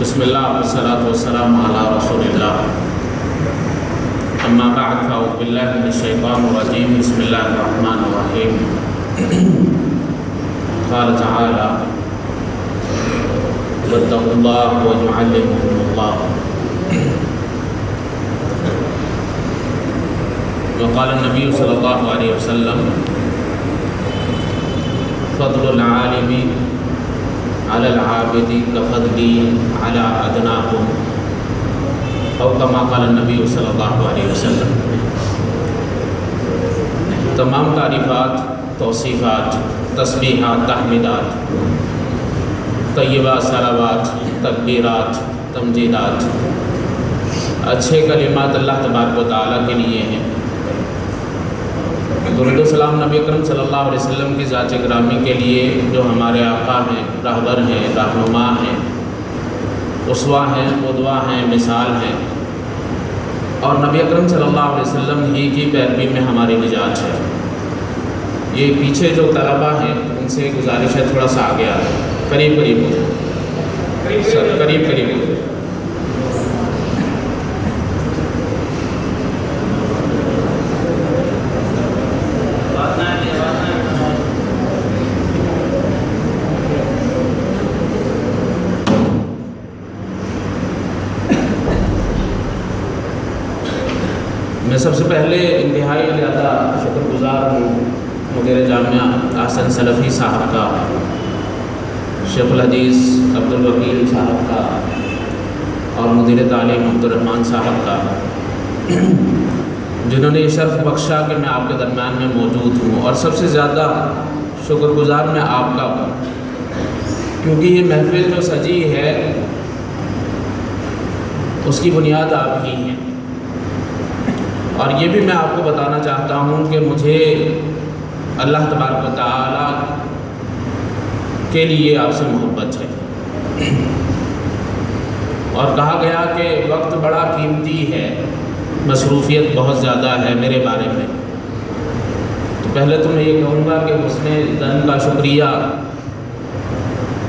بسم اللہ والصلاۃ والسلام علی رسول اللہ اما بعد فاعوذ باللہ من الشیطان الرجیم بسم اللہ الرحمن الرحیم قال تعالی واتقوا اللہ ویعلمکم اللہ وقال النبی صلی اللہ علیہ وسلم فضل العالم علی العابد کفضلی علی ادناکم او کما قال النبی صلی اللہ علیہ وسلم۔ تمام تعریفات، توصیفات، تسبیحات، تحمیدات، طیبات، صلوات، تکبیرات، تمجیدات، اچھے کلمات اللہ تبارک و تعالیٰ کے لیے ہیں۔ درود و سلام نبی اکرم صلی اللہ علیہ وسلم کی ذات گرامی کے لیے جو ہمارے آقا ہیں، راہبر ہیں، رہنما ہیں، اسوہ ہیں، قدوہ ہیں، مثال ہیں، اور نبی اکرم صلی اللہ علیہ وسلم ہی کی پیروی میں ہماری نجات ہے۔ یہ پیچھے جو طلبہ ہیں ان سے گزارش ہے تھوڑا سا آگے آ قریب ہو قریب ہو۔ میں سب سے پہلے انتہائی زیادہ شکر گزار ہوں مدیر جامعہ احسن سلفی صاحب کا، شیخ الحدیث عبدالوکیل صاحب کا، اور مدیر تعلیم عبدالرحمن صاحب کا، جنہوں نے یہ شرف بخشا کہ میں آپ کے درمیان میں موجود ہوں۔ اور سب سے زیادہ شکر گزار میں آپ کا ہوں، کیونکہ یہ محفل جو سجی ہے اس کی بنیاد آپ ہی ہیں۔ اور یہ بھی میں آپ کو بتانا چاہتا ہوں کہ مجھے اللہ تبارک و تعالیٰ کے لیے آپ سے محبت ہے، اور کہا گیا کہ وقت بڑا قیمتی ہے، مصروفیت بہت زیادہ ہے میرے بارے میں۔ تو پہلے تو میں یہ کہوں گا کہ حسن ظن کا شکریہ،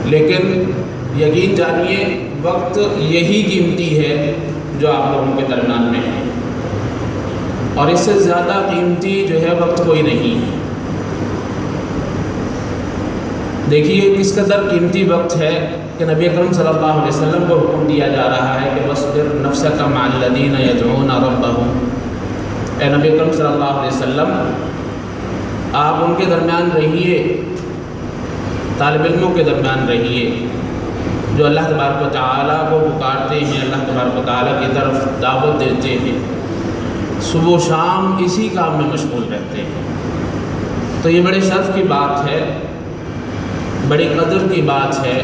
لیکن یقین جانیے وقت یہی قیمتی ہے جو آپ لوگوں کے درمیان میں ہے، اور اس سے زیادہ قیمتی جو ہے وقت کوئی نہیں ہے۔ دیکھیے کس قدر قیمتی وقت ہے کہ نبی اکرم صلی اللہ علیہ وسلم کو حکم دیا جا رہا ہے کہ وَاصْبِرْ نَفْسَكَ مَعَ الَّذِينَ يَدْعُونَ رَبَّهُمْ۔ اے نبی اکرم صلی اللہ علیہ وسلم آپ ان کے درمیان رہیے، طالب علموں کے درمیان رہیے جو اللہ تبارک و تعالیٰ کو پکارتے ہیں، اللہ تبارک و تعالیٰ کی طرف دعوت دیتے ہیں، صبح و شام اسی کام میں مشغول رہتے ہیں۔ تو یہ بڑے شرف کی بات ہے، بڑی قدر کی بات ہے،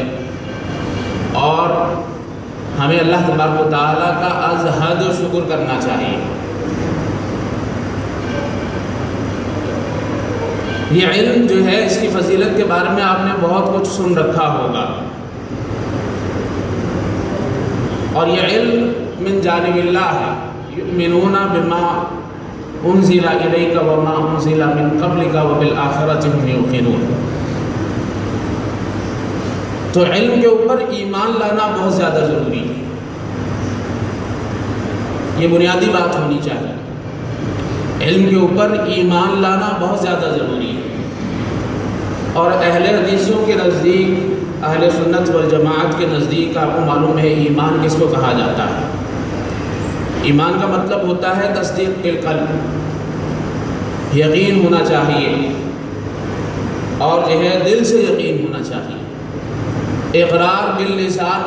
اور ہمیں اللہ تبارک و تعالیٰ کا از حد شکر کرنا چاہیے۔ یہ علم جو ہے اس کی فضیلت کے بارے میں آپ نے بہت کچھ سن رکھا ہوگا، اور یہ علم من جانب اللہ ہے، یؤمنون بما انزل الیک وما انزل من قبلک وبالآخرۃ هم یوقنون۔ تو علم کے اوپر ایمان لانا بہت زیادہ ضروری ہے، یہ بنیادی بات ہونی چاہیے۔ علم کے اوپر ایمان لانا بہت زیادہ ضروری ہے، اور اہل حدیثوں کے نزدیک، اہل سنت والجماعت کے نزدیک آپ کو معلوم ہے ایمان کس کو کہا جاتا ہے۔ ایمان کا مطلب ہوتا ہے تصدیق بالقلب، یقین ہونا چاہیے، اور جو ہے دل سے یقین ہونا چاہیے، اقرار باللسان،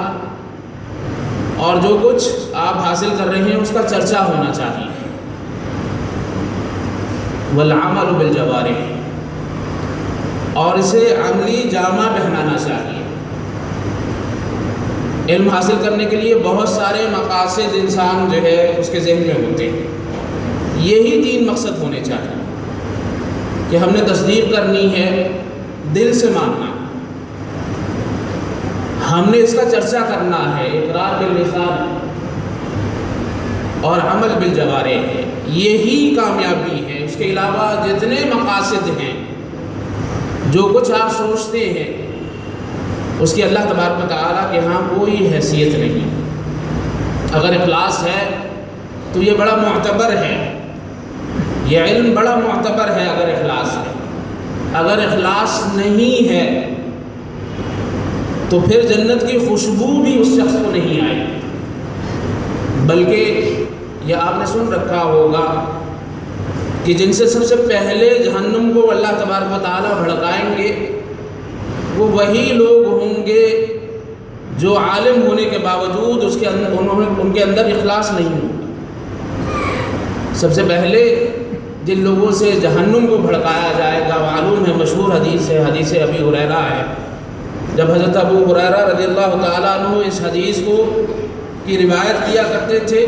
اور جو کچھ آپ حاصل کر رہے ہیں اس کا چرچا ہونا چاہیے، والعمل بالجوارح، اور اسے عملی جامہ پہنانا چاہیے۔ علم حاصل کرنے کے لیے بہت سارے مقاصد انسان جو ہے اس کے ذہن میں ہوتے ہیں، یہی 3 مقصد ہونے چاہیے کہ ہم نے تصدیق کرنی ہے، دل سے ماننا، ہم نے اس کا چرچا کرنا ہے، اقرار باللسان، اور عمل بالجوارح ہے، یہی کامیابی ہے۔ اس کے علاوہ جتنے مقاصد ہیں، جو کچھ آپ سوچتے ہیں، اس کی اللہ تبارک و تعالیٰ کے ہاں کوئی حیثیت نہیں۔ اگر اخلاص ہے تو یہ بڑا معتبر ہے، یہ علم بڑا معتبر ہے اگر اخلاص ہے۔ اگر اخلاص نہیں ہے تو پھر جنت کی خوشبو بھی اس شخص کو نہیں آئے، بلکہ یہ آپ نے سن رکھا ہوگا کہ جن سے سب سے پہلے جہنم کو اللہ تبارک و تعالیٰ بھڑکائیں گے وہ وہی لوگ ہوں گے جو عالم ہونے کے باوجود ان کے اندر اخلاص نہیں ہوگا۔ سب سے پہلے جن لوگوں سے جہنم کو بھڑکایا جائے گا، معلوم ہے مشہور حدیث ہے، حدیث ابی ہریرہ ہے۔ جب حضرت ابو ہریرہ رضی اللہ تعالیٰ عنہ اس حدیث کی روایت کیا کرتے تھے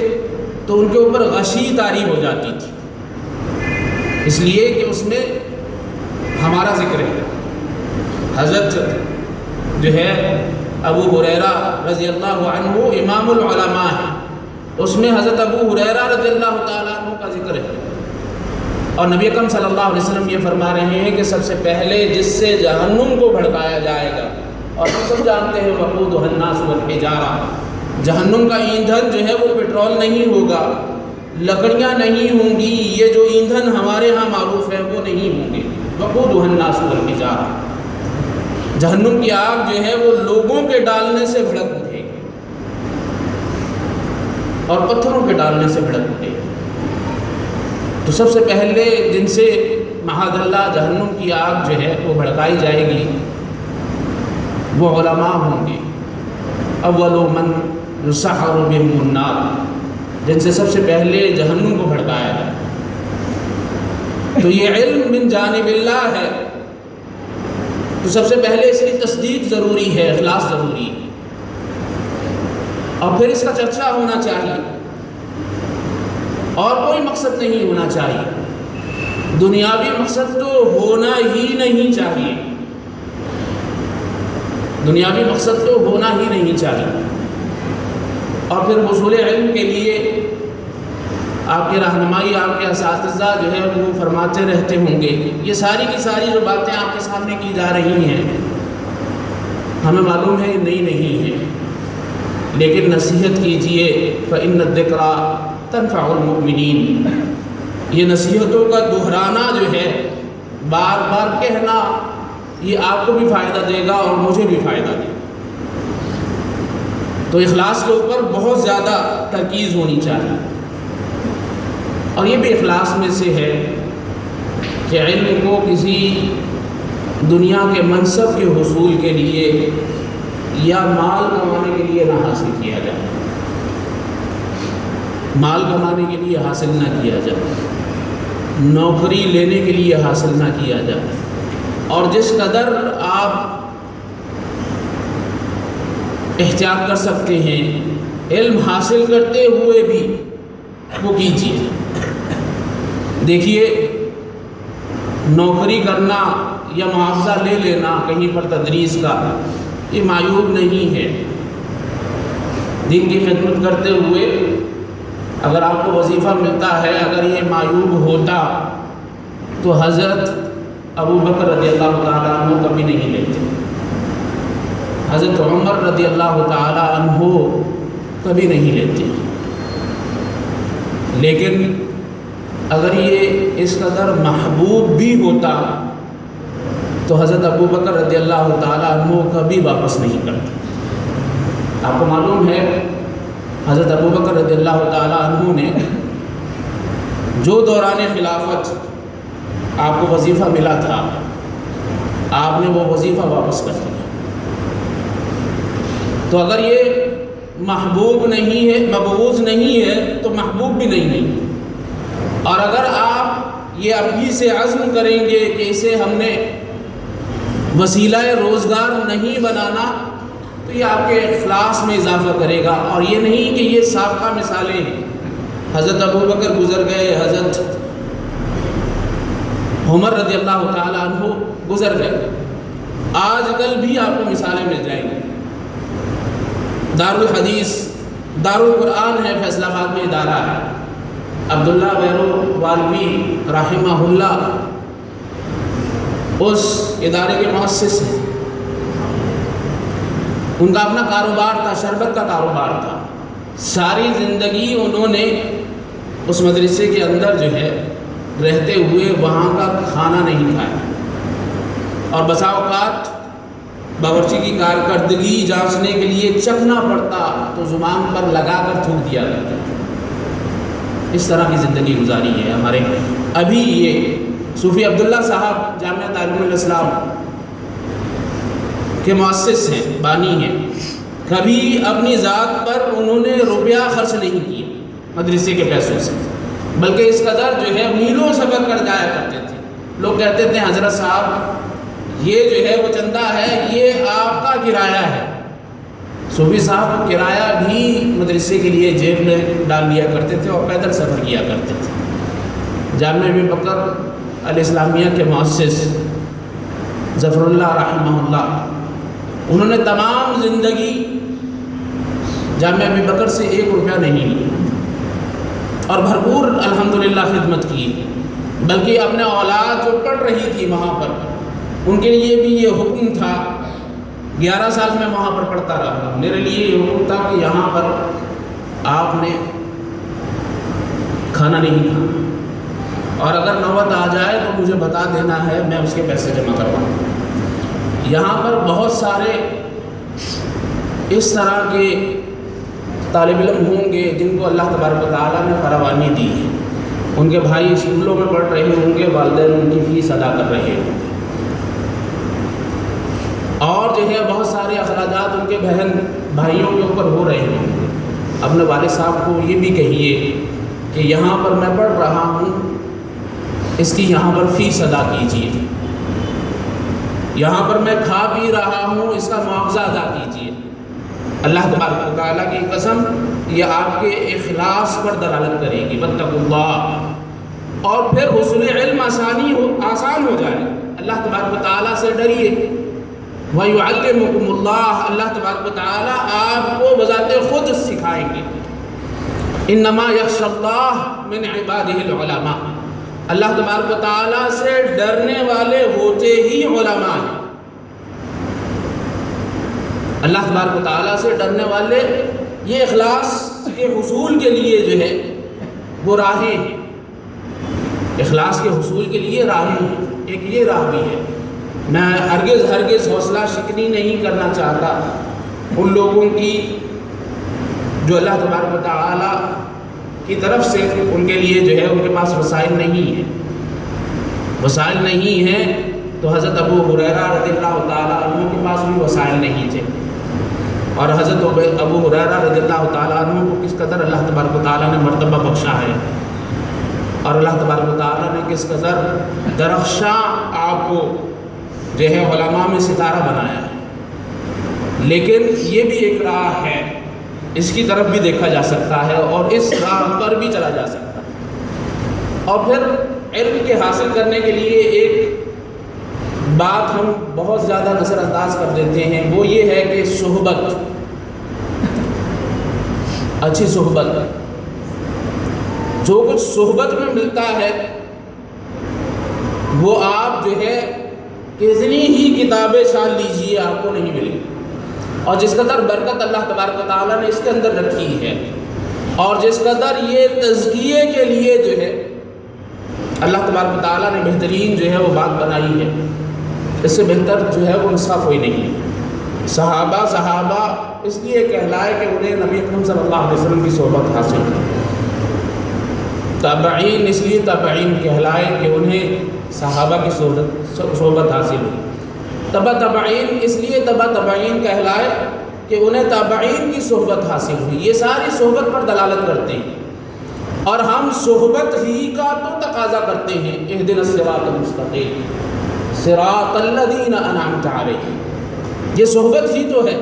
تو ان کے اوپر غشی طاری ہو جاتی تھی، اس لیے کہ اس میں ہمارا ذکر ہے۔ حضرت جو ہے ابو ہریرہ رضی اللہ عنہ امام العلماء ہے، اس میں حضرت ابو ہریرہ رضی اللہ تعالیٰ عنہ کا ذکر ہے، اور نبی اکرم صلی اللہ علیہ وسلم یہ فرما رہے ہیں کہ سب سے پہلے جس سے جہنم کو بھڑکایا جائے گا، اور ہم سب جانتے ہیں وقودھا الناس والحجارہ، جہنم کا ایندھن جو ہے وہ پیٹرول نہیں ہوگا، لکڑیاں نہیں ہوں گی، یہ جو ایندھن ہمارے ہاں معروف ہے وہ نہیں ہوں گے۔ وقودھا الناس والحجارہ، جہنم کی آگ جو ہے وہ لوگوں کے ڈالنے سے بھڑک اٹھے گی اور پتھروں کے ڈالنے سے بھڑک اٹھے گی۔ تو سب سے پہلے جن سے معاذ اللہ جہنم کی آگ جو ہے وہ بھڑکائی جائے گی وہ علماء ہوں گے۔ اول من یسحر بهم النار، جن سے سب سے پہلے جہنم کو بھڑکایا جائے۔ تو یہ علم من جانب اللہ ہے، تو سب سے پہلے اس کی تصدیق ضروری ہے، اخلاص ضروری ہے، اور پھر اس کا چرچا ہونا چاہیے، اور کوئی مقصد نہیں ہونا چاہیے، دنیاوی مقصد تو ہونا ہی نہیں چاہیے، دنیاوی مقصد تو ہونا ہی نہیں چاہیے۔ اور پھر حصول علم کے لیے آپ کی رہنمائی آپ کے اساتذہ جو ہے وہ فرماتے رہتے ہوں گے، یہ ساری کی ساری جو باتیں آپ کے سامنے کی جا رہی ہیں ہمیں معلوم ہے یہ نئی نہیں ہے، لیکن نصیحت کیجئے فإن الذکریٰ تنفع المؤمنین، یہ نصیحتوں کا دہرانا جو ہے، بار بار کہنا، یہ آپ کو بھی فائدہ دے گا اور مجھے بھی فائدہ دے گا۔ تو اخلاص کے اوپر بہت زیادہ ترکیز ہونی چاہیے، اور یہ بھی اخلاص میں سے ہے کہ علم کو کسی دنیا کے منصب کے حصول کے لیے یا مال کمانے کے لیے نہ حاصل کیا جائے، مال کمانے کے لیے حاصل نہ کیا جائے، نوکری لینے کے لیے حاصل نہ کیا جائے، اور جس قدر آپ احتیاط کر سکتے ہیں علم حاصل کرتے ہوئے بھی وہ کیجیے۔ دیکھیے نوکری کرنا یا معاوضہ لے لینا کہیں پر تدریس کا یہ معیوب نہیں ہے، دین کی خدمت کرتے ہوئے اگر آپ کو وظیفہ ملتا ہے، اگر یہ معیوب ہوتا تو حضرت ابو بکر رضی اللہ تعالیٰ عنہ کبھی نہیں لیتے، حضرت عمر رضی اللہ تعالیٰ عنہ کبھی نہیں لیتے، لیکن اگر یہ اس قدر محبوب بھی ہوتا تو حضرت ابو بکر رضی اللہ تعالیٰ عنہ کبھی واپس نہیں کرتے۔ آپ کو معلوم ہے حضرت ابو بکر رضی اللہ تعالیٰ عنہ نے جو دوران خلافت آپ کو وظیفہ ملا تھا، آپ نے وہ وظیفہ واپس کر دیا۔ تو اگر یہ محبوب نہیں ہے، مبعوث نہیں ہے تو محبوب بھی نہیں ہے، اور اگر آپ یہ ابھی سے عزم کریں گے کہ اسے ہم نے وسیلہ روزگار نہیں بنانا تو یہ آپ کے اخلاص میں اضافہ کرے گا، اور یہ نہیں کہ یہ سابقہ مثالیں ہیں، حضرت ابو بکر گزر گئے، حضرت عمر رضی اللہ تعالیٰ عنہ گزر گئے، آج کل بھی آپ کو مثالیں مل جائیں گی۔ دارالحدیث دارالقرآن ہے، فیصل آباد میں ادارہ ہے، عبداللہ بیرو والوی رحمہ اللہ اس ادارے کے مؤسس ہیں۔ ان کا اپنا کاروبار تھا، شربت کا کاروبار تھا. ساری زندگی انہوں نے اس مدرسے کے اندر جو ہے رہتے ہوئے وہاں کا کھانا نہیں کھایا، اور بسا اوقات باورچی کی کارکردگی جانچنے کے لیے چکھنا پڑتا تو زبان پر لگا کر تھوک دیا کرتا. اس طرح کی زندگی گزاری ہے ہمارے. ابھی یہ صوفی عبداللہ صاحب جامعہ تعلیم الاسلام کے مؤسس ہیں، بانی ہیں. کبھی اپنی ذات پر انہوں نے روپیہ خرچ نہیں کیا مدرسے کے پیسوں سے، بلکہ اس قدر جو ہے میلوں سفر کر جایا کرتے تھے. لوگ کہتے تھے حضرت صاحب یہ جو ہے وہ چندہ ہے، یہ آپ کا کرایہ ہے. صوفی صاحب کرایہ بھی مدرسے کے لیے جیب میں ڈال لیا کرتے تھے اور پیدل سفر کیا کرتے تھے. جامعہ ابی بکر الاسلامیہ کے مؤسس ظفر اللہ رحمہ اللہ، انہوں نے تمام زندگی جامعہ ابی بکر سے 1 روپیہ نہیں لیا اور بھرپور الحمدللہ خدمت کی. بلکہ اپنے اولاد جو پڑھ رہی تھی وہاں پر، ان کے لیے بھی یہ حکم تھا. 11 سال میں وہاں پر پڑھتا رہا. میرے لیے یہ حکم تھا کہ یہاں پر آپ نے کھانا نہیں کھانا، اور اگر نوبت آ جائے تو مجھے بتا دینا ہے، میں اس کے پیسے جمع کرواؤں. یہاں پر بہت سارے اس طرح کے طالب علم ہوں گے جن کو اللہ تبارک و تعالیٰ نے فراوانی دی ہے. ان کے بھائی اسکولوں میں پڑھ رہے ہوں گے، والدین ان کی فیس ادا کر رہے ہوں گے، اور جو ہے بہت سارے اخراجات ان کے بہن بھائیوں کے اوپر ہو رہے ہوں گے. اپنے والد صاحب کو یہ بھی کہیے کہ یہاں پر میں پڑھ رہا ہوں، اس کی یہاں پر فیس ادا کیجیے. یہاں پر میں کھا پی رہا ہوں، اس کا معاوضہ ادا کیجیے. اللہ تبارک و تعالیٰ کی قسم یہ آپ کے اخلاص پر دلالت کرے گی. واتقوا اللہ. اور پھر حصول علم آسان ہو جائے. اللہ تبارک و تعالیٰ سے ڈریے. وَيُعَلِّمُكُمُ اللَّهُ. اللہ تبارک و تعالیٰ آپ کو بذات خود سکھائیں گے. انما یخشی اللہ من عبادہ العلماء. اللہ تبارک و تعالیٰ سے ڈرنے والے ہوتے ہی علماء ہیں. اللہ تبارک و تعالیٰ سے ڈرنے والے یہ اخلاص کے حصول کے لیے جو ہے وہ راہیں ہیں. اخلاص کے حصول کے لیے راہیں ہیں. ایک یہ راہ بھی ہے. میں ہرگز حوصلہ شکنی نہیں کرنا چاہتا ان لوگوں کی جو اللہ تبارک و تعالیٰ کی طرف سے ان کے لیے جو ہے ان کے پاس وسائل نہیں ہیں. وسائل نہیں ہیں تو حضرت ابو ہریرہ رضی اللہ تعالیٰ عنہ کے پاس بھی وسائل نہیں تھے، اور حضرت ابو ہریرہ رضی اللہ تعالیٰ عنہ کو کس قدر اللہ تبارک و تعالیٰ نے مرتبہ بخشا ہے، اور اللہ تبارک و تعالیٰ نے کس قدر درخشاں آپ کو جو ہے علماء میں ستارہ بنایا ہے. لیکن یہ بھی ایک راہ ہے، اس کی طرف بھی دیکھا جا سکتا ہے اور اس راہ پر بھی چلا جا سکتا ہے. اور پھر علم کے حاصل کرنے کے لیے ایک بات ہم بہت زیادہ نظر انداز کر دیتے ہیں، وہ یہ ہے کہ صحبت، اچھی صحبت. جو کچھ صحبت میں ملتا ہے وہ آپ جو ہے کتنی ہی کتابیں چھان لیجیے آپ کو نہیں ملے. اور جس قدر برکت اللہ تبارک و تعالیٰ نے اس کے اندر رکھی ہے، اور جس قدر یہ تزکیے کے لیے جو ہے اللہ تبارک و تعالیٰ نے بہترین جو ہے وہ بات بنائی ہے، اس سے بہتر جو ہے وہ نسخہ کوئی نہیں ہے. صحابہ اس لیے کہلائے کہ انہیں نبی اکرم صلی اللہ علیہ وسلم کی صحبت حاصل ہے. تابعین اس لیے تابعین کہلائے کہ انہیں صحابہ کی صحبت حاصل ہوئی. تبع تابعین اس لیے تبع تابعین کہلائے کہ انہیں تابعین کی صحبت حاصل ہوئی. یہ ساری صحبت پر دلالت کرتے ہیں، اور ہم صحبت ہی کا تو تقاضا کرتے ہیں. اہدنا الصراط المستقیم صراط الذین انعمت علیہم. یہ صحبت ہی تو ہے.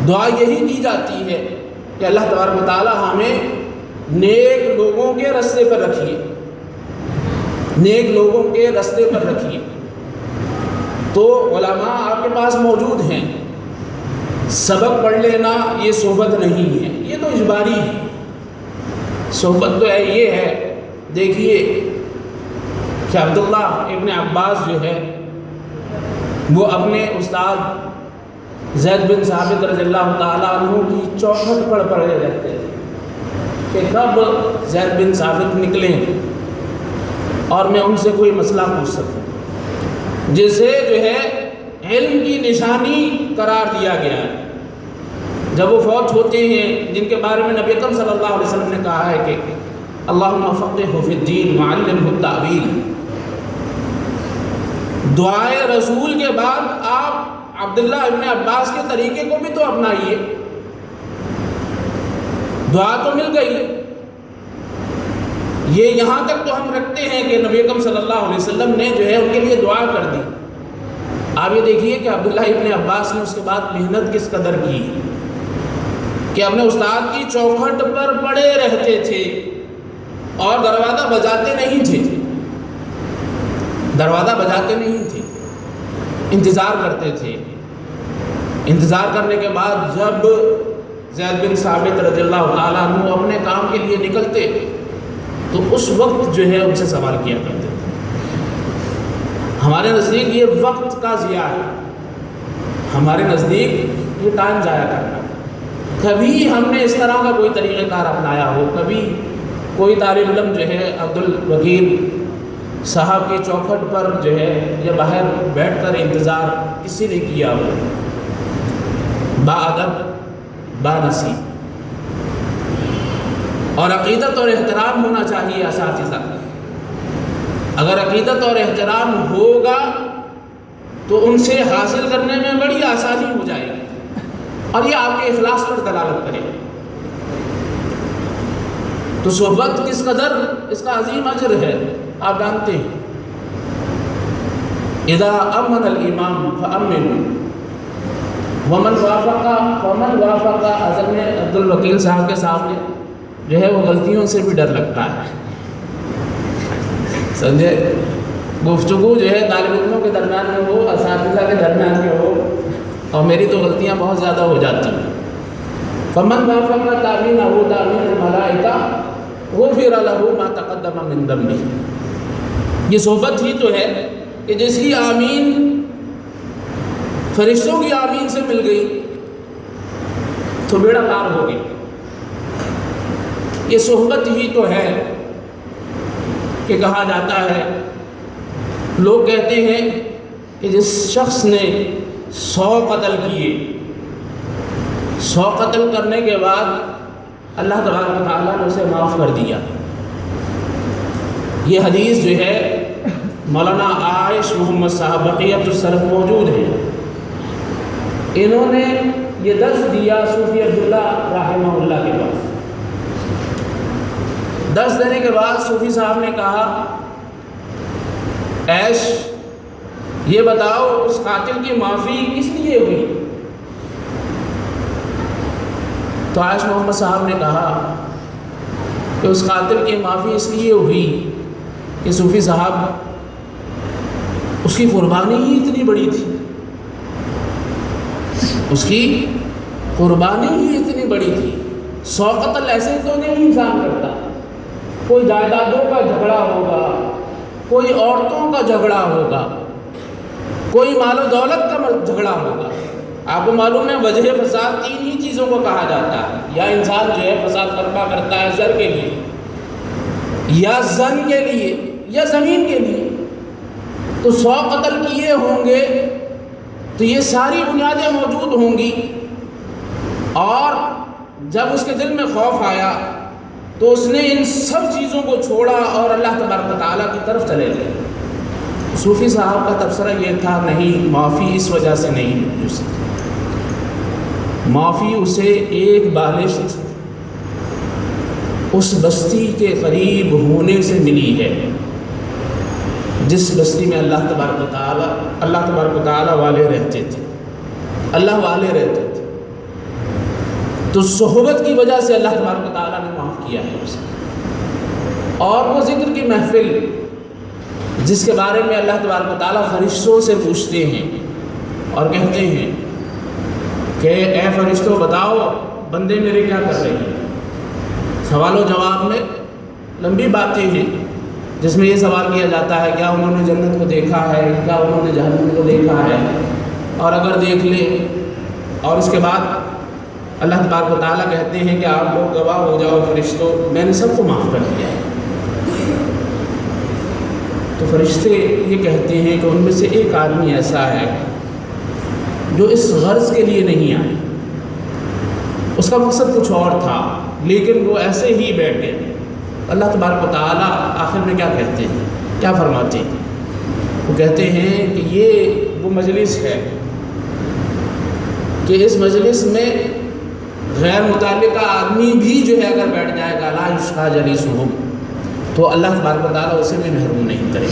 دعا یہی کی جاتی ہے کہ اللہ تبارک و تعالیٰ ہمیں نیک لوگوں کے رستے پر رکھیے، نیک لوگوں کے رستے پر رکھیے. تو علماء آپ کے پاس موجود ہیں، سبق پڑھ لینا یہ صحبت نہیں ہے، یہ تو اجباری ہے. صحبت تو ہے یہ ہے، دیکھیے کہ عبداللہ ابن عباس جو ہے وہ اپنے استاد زید بن ثابت رضی اللہ تعالیٰ عنہ کی چوکھٹ پر پڑے رہتے تھے کہ کب زید بن ثابت نکلیں اور میں ان سے کوئی مسئلہ پوچھ سکوں، جسے جو ہے علم کی نشانی قرار دیا گیا ہے۔ جب وہ فوت ہوتے ہیں، جن کے بارے میں نبی اکرم صلی اللہ علیہ وسلم نے کہا ہے کہ اللہم فقہہ فی الدین وعلمہ التأویل، دعائے رسول کے بعد آپ عبداللہ ابن عباس کے طریقے کو بھی تو اپنائیے۔ دعا تو مل گئی، یہ یہاں تک تو ہم رکھتے ہیں کہ نبی اکرم صلی اللہ علیہ وسلم نے جو ہے ان کے لیے دعا کر دی۔ آپ یہ دیکھیے کہ عبداللہ ابن عباس نے اس کے بعد محنت کس قدر کی کہ اپنے استاد کی چوکھٹ پر پڑے رہتے تھے اور دروازہ بجاتے نہیں تھے، دروازہ بجاتے نہیں تھے، انتظار کرتے تھے۔ انتظار کرنے کے بعد جب زید بن ثابت رضی اللہ تعالیٰ عنہ اپنے کام کے لیے نکلتے تو اس وقت جو ہے ان سے سوال کیا کرتے تھے۔ ہمارے نزدیک یہ وقت کا ضیاع ہے، ہمارے نزدیک یہ ٹائم ضائع کرنا۔ کبھی ہم نے اس طرح کا کوئی طریقہ کار اپنایا ہو؟ کبھی کوئی طالب علم جو ہے عبد الوکیل صاحب کی چوکھٹ پر جو ہے یا باہر بیٹھ کر انتظار کسی نے کیا ہو؟ با ادب، با نصیب، اور عقیدت اور احترام ہونا چاہیے اساتذہ۔ اگر عقیدت اور احترام ہوگا تو ان سے حاصل کرنے میں بڑی آسانی ہو جائے گی اور یہ آپ کے اخلاص پر دلالت کرے گا۔ تو صحبت کس قدر اس کا عظیم اجر ہے آپ جانتے ہیں۔ اذا امن الامام فامنوا ومن وافق اصل میں عبد الوکیل صاحب کے سامنے جو ہے وہ غلطیوں سے بھی ڈر لگتا ہے، سمجھے؟ گفتگو جو ہے طالب علموں کے درمیان میں ہو، اساتذہ کے درمیان میں ہو، اور میری تو غلطیاں بہت زیادہ ہو جاتی ہیں۔ فمن وافق تأمینہ تأمین الملائکہ غفر لہ ما تقدم من ذنبہ۔ یہ صحبت ہی تو ہے کہ جس کی آمین فرشتوں کی آمین سے مل گئی تو بیڑا پار ہو گئی۔ یہ صحبت ہی تو ہے کہ کہا جاتا ہے، لوگ کہتے ہیں کہ جس شخص نے 100 قتل کیے، 100 قتل کرنے کے بعد اللہ تبارک و تعالیٰ نے اسے معاف کر دیا۔ یہ حدیث جو ہے مولانا عائش محمد صاحب بقیت السلف موجود ہیں، انہوں نے یہ درس دیا صوفی عبداللہ رحمہ اللہ کے پاس۔ درس دینے کے بعد صوفی صاحب نے کہا، عائش یہ بتاؤ اس قاتل کی معافی کس لیے ہوئی؟ تو عائش محمد صاحب نے کہا کہ اس قاتل کی معافی اس لیے ہوئی کہ صوفی صاحب اس کی قربانی ہی اتنی بڑی تھی، اس کی قربانی ہی اتنی بڑی تھی۔ 100 قتل ایسے تو نہیں انسان کرتا، کوئی جائیدادوں کا جھگڑا ہوگا، کوئی عورتوں کا جھگڑا ہوگا، کوئی مال و دولت کا جھگڑا ہوگا۔ آپ کو معلوم ہے وجہ فساد 3 ہی چیزوں کو کہا جاتا ہے، یا انسان جو ہے فساد برپا کرتا ہے زر کے لیے، یا زن کے لیے، یا زمین کے لیے۔ تو 100 قتل کیے ہوں گے تو یہ ساری بنیادیں موجود ہوں گی، اور جب اس کے دل میں خوف آیا تو اس نے ان سب چیزوں کو چھوڑا اور اللہ تبارک و تعالیٰ کی طرف چلے گئے۔ صوفی صاحب کا تبصرہ یہ تھا، نہیں، معافی اس وجہ سے نہیں ملی اسے، معافی اسے ایک بالشت اس بستی کے قریب ہونے سے ملی ہے جس بستی میں اللہ تبارک و تعالیٰ والے رہتے تھے، اللہ والے رہتے تھے۔ تو صحبت کی وجہ سے اللہ تبارک و تعالیٰ نے معاف کیا ہے اسے۔ اور وہ ذکر کی محفل جس کے بارے میں اللہ تبارک و تعالیٰ فرشتوں سے پوچھتے ہیں اور کہتے ہیں کہ اے فرشتوں بتاؤ بندے میرے کیا کر رہے ہیں، سوال و جواب میں لمبی باتیں ہیں جس میں یہ سوال کیا جاتا ہے کیا انہوں نے جنت کو دیکھا ہے، کیا انہوں نے جہنم کو دیکھا ہے، اور اگر دیکھ لیں اور اس کے بعد اللہ تبارک و تعالیٰ کہتے ہیں کہ آپ لوگ گواہ ہو جاؤ فرشتوں، میں نے سب کو معاف کر دیا۔ تو فرشتے یہ کہتے ہیں کہ ان میں سے ایک آدمی ایسا ہے جو اس غرض کے لیے نہیں آئے، اس کا مقصد کچھ اور تھا، لیکن وہ ایسے ہی بیٹھ گئے۔ اللہ تبارک و تعالیٰ آخر میں کیا کہتے ہیں، کیا فرماتے ہیں؟ وہ کہتے ہیں کہ یہ وہ مجلس ہے کہ اس مجلس میں غیر متعلقہ آدمی بھی جو ہے اگر بیٹھ جائے گا لا یشقی جلیسہم، تو اللہ تبارک و تعالیٰ اسے بھی محروم نہیں کرے۔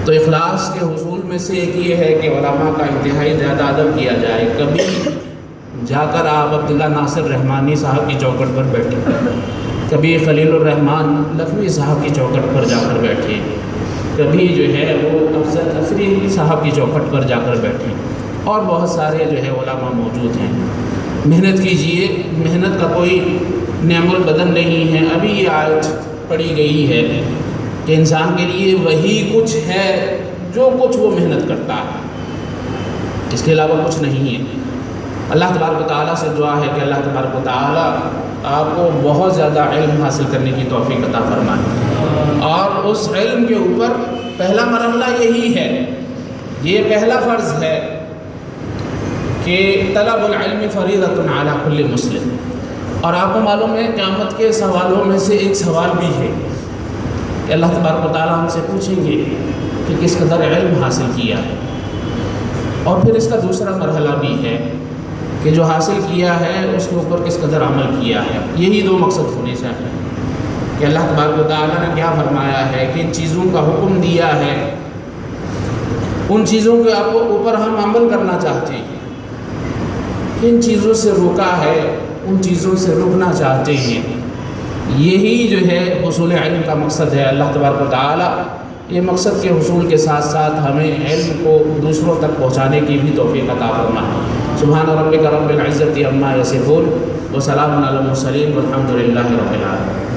تو اخلاص کے حصول میں سے ایک یہ ہے کہ علماء کا انتہائی زیادہ ادب کیا جائے۔ کبھی جا کر آپ عبداللہ ناصر رحمانی صاحب کی چوکھٹ پر بیٹھے، کبھی خلیل الرحمن لکھوی صاحب کی چوکھٹ پر جا کر بیٹھے، کبھی جو ہے وہ افضل نصری صاحب کی چوکھٹ پر جا کر بیٹھے، اور بہت سارے جو ہے علماء موجود ہیں۔ محنت کیجئے، محنت کا کوئی نعم البدن نہیں ہے۔ ابھی یہ آیت پڑھی گئی ہے کہ انسان کے لیے وہی کچھ ہے جو کچھ وہ محنت کرتا ہے، اس کے علاوہ کچھ نہیں ہے۔ اللہ تبارک و تعالیٰ سے دعا ہے کہ اللہ تبارک و تعالیٰ آپ کو بہت زیادہ علم حاصل کرنے کی توفیق عطا فرمائے، اور اس علم کے اوپر پہلا مرحلہ یہی ہے، یہ پہلا فرض ہے کہ طلب العلم فریضۃ علی کل مسلم۔ اور آپ کو معلوم ہے قیامت کے سوالوں میں سے ایک سوال بھی ہے کہ اللہ تبارک و تعالیٰ ہم سے پوچھیں گے کہ کس قدر علم حاصل کیا ہے، اور پھر اس کا دوسرا مرحلہ بھی ہے کہ جو حاصل کیا ہے اس کے اوپر کس قدر عمل کیا ہے۔ یہی دو مقصد ہونے چاہیے کہ اللہ تبارک و تعالیٰ نے کیا فرمایا ہے، کن چیزوں کا حکم دیا ہے، ان چیزوں کے اوپر ہم عمل کرنا چاہتے ہیں، کن چیزوں سے روکا ہے ان چیزوں سے رکنا چاہتے ہیں۔ یہی جو ہے حصول علم کا مقصد ہے۔ اللہ تبارک و تعالیٰ یہ مقصد کے حصول کے ساتھ ساتھ ہمیں علم کو دوسروں تک پہنچانے کی بھی توفیق عطا فرمائے۔ سبحان ربک رب العزت عما یصفون وسلام علی المرسلین والحمد للہ رب العالمین۔